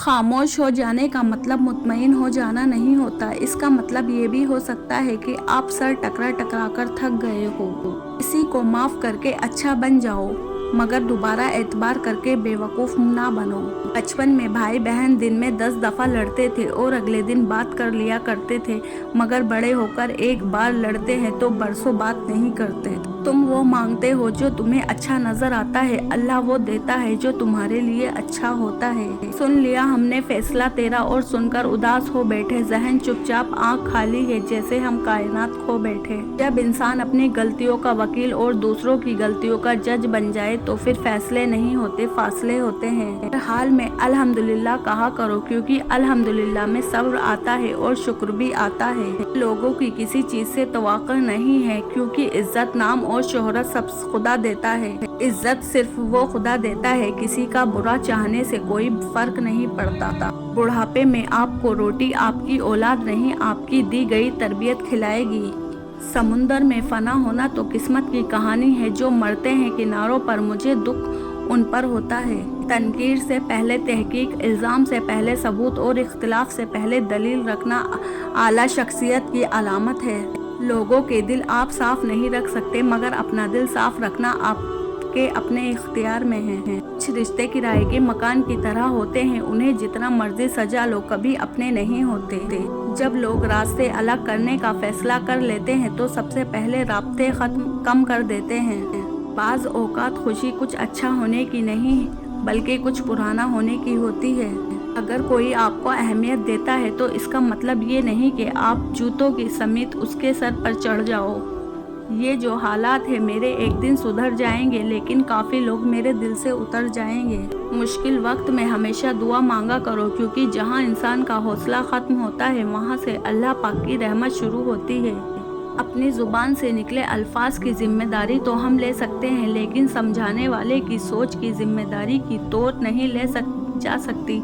खामोश हो जाने का मतलब मुतमईन हो जाना नहीं होता। इसका मतलब ये भी हो सकता है कि आप सर टकरा टकरा कर थक गए हो। किसी को माफ करके अच्छा बन जाओ, मगर दोबारा एतबार करके बेवकूफ़ ना बनो। बचपन में भाई बहन दिन में 10 दफ़ा लड़ते थे और अगले दिन बात कर लिया करते थे, मगर बड़े होकर एक बार लड़ते हैं तो बरसों बात नहीं करते। तुम वो मांगते हो जो तुम्हें अच्छा नजर आता है, अल्लाह वो देता है जो तुम्हारे लिए अच्छा होता है। सुन लिया हमने फैसला तेरा और सुनकर उदास हो बैठे, जहन चुपचाप आंख खाली है जैसे हम कायनात खो बैठे। जब इंसान अपनी गलतियों का वकील और दूसरों की गलतियों का जज बन जाए तो फिर फैसले नहीं होते, फासले होते हैं। हर हाल में अल्हम्दुलिल्लाह कहा करो, क्योंकि अल्हम्दुलिल्लाह में सब्र आता है और शुक्र भी आता है। लोगों की किसी चीज से तवक्को नहीं है, क्योंकि इज्जत, नाम और शोहरत सब खुदा देता है। इज्जत सिर्फ वो खुदा देता है, किसी का बुरा चाहने से कोई फर्क नहीं पड़ता। बुढ़ापे में आपको रोटी आपकी औलाद नहीं, आपकी दी गई तरबियत खिलाएगी। समुंदर में फना होना तो किस्मत की कहानी है, जो मरते हैं किनारों पर मुझे दुख उन पर होता है। तनकीर से पहले तहकीक, इल्ज़ाम से पहले सबूत और इख्तिलाफ से पहले दलील रखना आला शख्सियत की अलामत है। लोगों के दिल आप साफ नहीं रख सकते, मगर अपना दिल साफ रखना आपके अपने इख्तियार में है। कुछ रिश्ते किराए के मकान की तरह होते हैं, उन्हें जितना मर्जी सजा लो कभी अपने नहीं होते। जब लोग रास्ते अलग करने का फैसला कर लेते हैं तो सबसे पहले राब्ते कम कर देते हैं। बाज़ औकात खुशी कुछ अच्छा होने की नहीं, बल्कि कुछ पुराना होने की होती है। अगर कोई आपको अहमियत देता है तो इसका मतलब ये नहीं कि आप जूतों की समेत उसके सर पर चढ़ जाओ। ये जो हालात है मेरे एक दिन सुधर जाएंगे, लेकिन काफ़ी लोग मेरे दिल से उतर जाएंगे। मुश्किल वक्त में हमेशा दुआ मांगा करो, क्योंकि जहाँ इंसान का हौसला ख़त्म होता है वहाँ से अल्लाह पाक की रहमत शुरू होती है। अपनी ज़ुबान से निकले अल्फाज की जिम्मेदारी तो हम ले सकते हैं, लेकिन समझाने वाले की सोच की जिम्मेदारी की तोड़ नहीं जा सकती।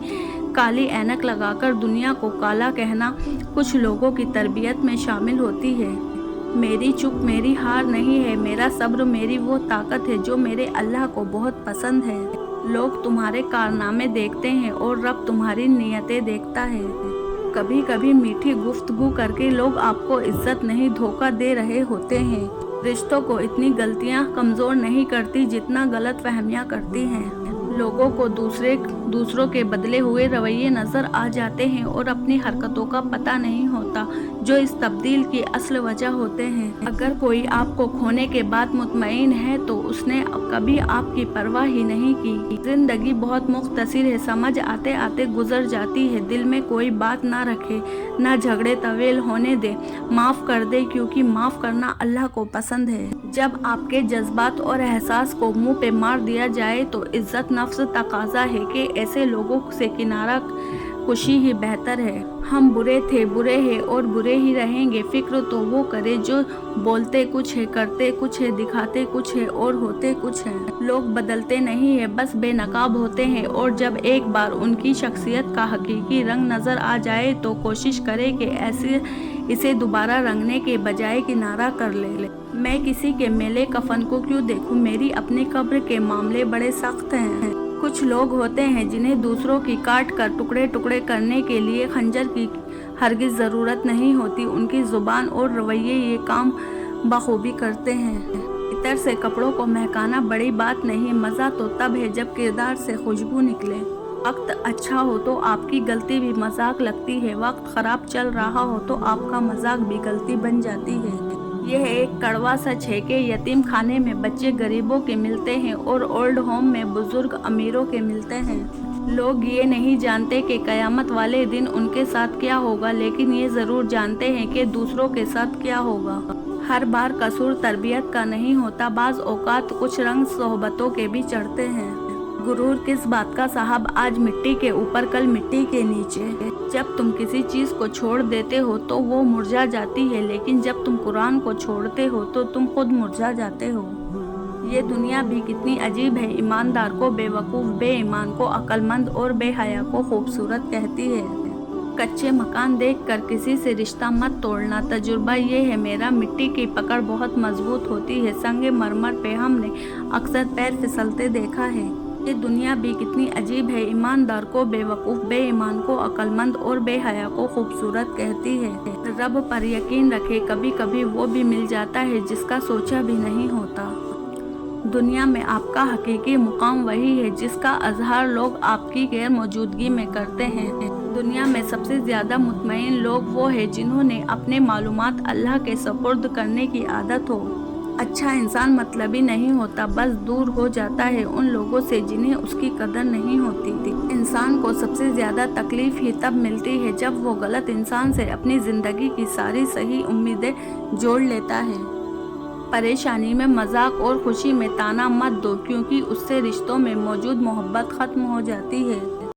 काली ऐनक लगाकर दुनिया को काला कहना कुछ लोगों की तरबियत में शामिल होती है। मेरी चुप मेरी हार नहीं है, मेरा सब्र मेरी वो ताकत है जो मेरे अल्लाह को बहुत पसंद है। लोग तुम्हारे कारनामे देखते हैं और रब तुम्हारी नियतें देखता है। कभी कभी मीठी गुफ्तगू करके लोग आपको इज्जत नहीं धोखा दे रहे होते हैं। रिश्तों को इतनी गलतियां कमज़ोर नहीं करती जितना गलत फहमियाँ करती हैं। लोगों को दूसरों के बदले हुए रवैये नज़र आ जाते हैं और अपनी हरकतों का पता नहीं होता, जो इस तब्दील की असल वजह होते हैं। अगर कोई आपको खोने के बाद मुतमईन है तो उसने कभी आपकी परवाह ही नहीं की। जिंदगी बहुत मुख्तसर है, समझ आते आते गुजर जाती है। दिल में कोई बात ना रखे, ना झगड़े तवेल होने दे, माफ़ कर दे, क्योंकि माफ़ करना अल्लाह को पसंद है। जब आपके जज्बात और एहसास को मुंह पे मार दिया जाए तो इज्जत नफ्स तकाजा है कि ऐसे लोगों से किनारा खुशी ही बेहतर है। हम बुरे थे, बुरे हैं और बुरे ही रहेंगे। फिक्र तो वो करे जो बोलते कुछ है, करते कुछ है, दिखाते कुछ है और होते कुछ है। लोग बदलते नहीं है, बस बेनकाब होते हैं, और जब एक बार उनकी शख्सियत का हकीकी रंग नज़र आ जाए तो कोशिश करे कि इसे दोबारा रंगने के बजाय किनारा कर ले। मैं किसी के मेले कफन को क्यों देखूं, मेरी अपनी कब्र के मामले बड़े सख्त हैं। कुछ लोग होते हैं जिन्हें दूसरों की काट कर टुकड़े टुकड़े करने के लिए खंजर की हरगिज़ ज़रूरत नहीं होती। उनकी ज़ुबान और रवैये ये काम बखूबी करते हैं। इतर से कपड़ों को महकाना बड़ी बात नहीं, मज़ा तो तब है जब किरदार से खुशबू निकले। वक्त अच्छा हो तो आपकी गलती भी मजाक लगती है, वक्त ख़राब चल रहा हो तो आपका मजाक भी गलती बन जाती है। यह एक कड़वा सच है कि यतीम खाने में बच्चे गरीबों के मिलते हैं और ओल्ड होम में बुजुर्ग अमीरों के मिलते हैं। लोग ये नहीं जानते कि कयामत वाले दिन उनके साथ क्या होगा, लेकिन ये ज़रूर जानते हैं कि दूसरों के साथ क्या होगा। हर बार कसूर तरबियत का नहीं होता, बाज़ औकात कुछ रंग सोहबतों के भी चढ़ते हैं। गुरूर किस बात का साहब, आज मिट्टी के ऊपर कल मिट्टी के नीचे। जब तुम किसी चीज़ को छोड़ देते हो तो वो मुरझा जाती है, लेकिन जब तुम कुरान को छोड़ते हो तो तुम खुद मुरझा जाते हो। ये दुनिया भी कितनी अजीब है, ईमानदार को बेवकूफ़, बेईमान को अक्लमंद और बेहया को खूबसूरत कहती है। कच्चे मकान देखकर किसी से रिश्ता मत तोड़ना, तजुर्बा ये है मेरा, मिट्टी की पकड़ बहुत मजबूत होती है। संगे मरमर पे हमने अक्सर पैर फिसलते देखा है। ये दुनिया भी कितनी अजीब है, ईमानदार को बेवकूफ़, बेईमान को अक्लमंद और बेहया को खूबसूरत कहती है। रब पर यकीन रखे, कभी कभी वो भी मिल जाता है जिसका सोचा भी नहीं होता। दुनिया में आपका हकीकी मुकाम वही है जिसका अजहार लोग आपकी गैर मौजूदगी में करते हैं। दुनिया में सबसे ज़्यादा मुतमईन लोग वो हैं जिन्होंने अपने मालूमात अल्लाह के सपुर्द करने की आदत हो। अच्छा इंसान मतलबी नहीं होता, बस दूर हो जाता है उन लोगों से जिन्हें उसकी कदर नहीं होती। इंसान को सबसे ज़्यादा तकलीफ़ ही तब मिलती है जब वो गलत इंसान से अपनी ज़िंदगी की सारी सही उम्मीदें जोड़ लेता है। परेशानी में मजाक और खुशी में ताना मत दो, क्योंकि उससे रिश्तों में मौजूद मोहब्बत ख़त्म हो जाती है।